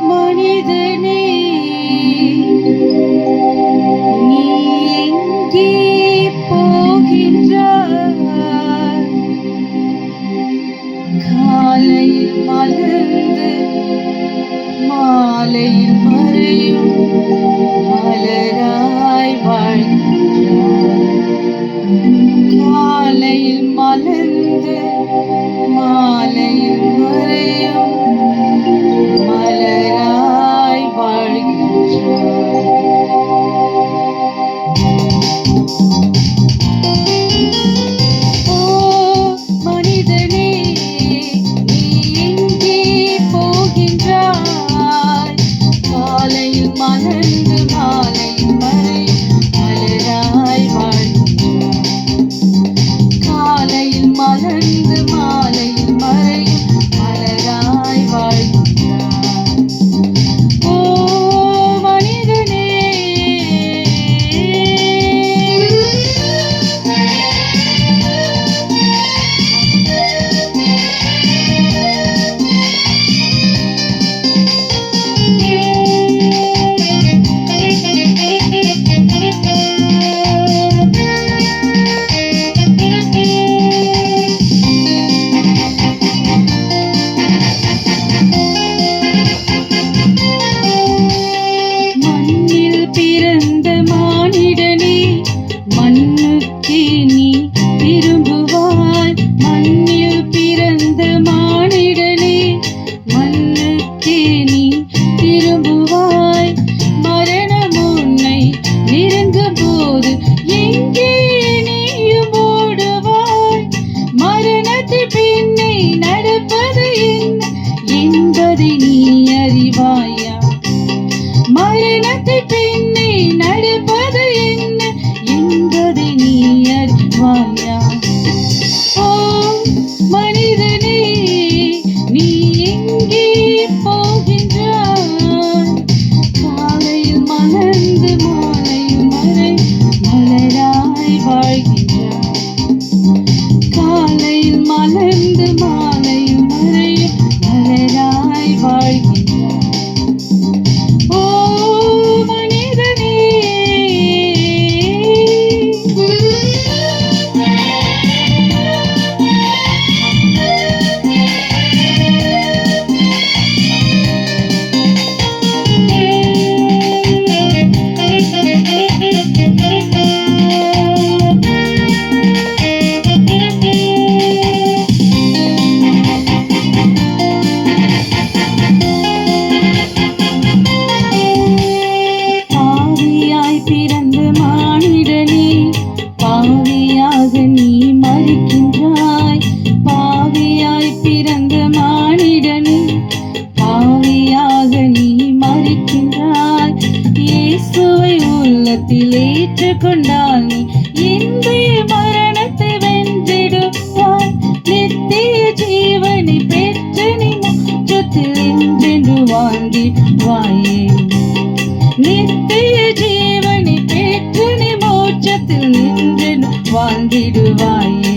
மனிதனே, நீ எங்கே போகின்றாய்? காலையில் மலர்ந்து மாலையில் மறையும் மலராய் வாழ்கின்றாய். காலையில் மலர்ந்து மாலையில் மறையும் மலராய் வாழ்கின்றாய். ஓ மனிதனே, நீ எங்கே போகின்றாய்? காலையில் மலர்ந்து மாலையில் மறையும் மலராய் வாழ்கின்றாய். காலையில் மலர்ந்து மாலையில் மறையும் மலராய் வாழ்கின்றாய். ஓ மனிதனே, மண்ணில் பிறந்த மானிடனே, மண்ணுக்கே நீ திரும்புவாய். மண்ணில் பிறந்த மானிடனே, மண்ணுக்கே நீ திரும்புவாய். மரணம் உன்னை நெருங்கும் போது எங்கே நீயும் ஓடுவாய்? மரணத்தின் பின்னே நடப்பது என்ன என்பதை நீ அறிவாயா? மரணத்தின் பின்னே நடப்பது என்ன என்பதை நீ அறிவாயா? ஓ மனிதனே, நீ எங்கே போகின்றாய்? காலையில் மலர்ந்து மாலையில் மறை மலராய் வாழ்கின்றாய். காலையில் மலர்ந்து மாலையில் மறையும் மலராய் வாழ்கின்றாய். ஓ மனிதனே, பாவியாய் பிறந்த மானிடனே, பாவியாக நீ மரிக்கின்றாய். பாவியாய் பிறந்த மானிடனே, பாவியாக நீ மரிக்கின்றாய். இயேசுவை உள்ளத்தில் ஏற்றுக்கொண்டால் நீ இன்றைய மரணத்தை வென்றிடுவாய். நித்திய ஜீவனை பெற்று நீ மோட்சத்தில் என்றென்று வாழ்ந்திடுவாயே. நித்திய ஜீவனை பெற்று நீ மோட்சத்தில் நின்று வாழ்ந்திடுவாயே.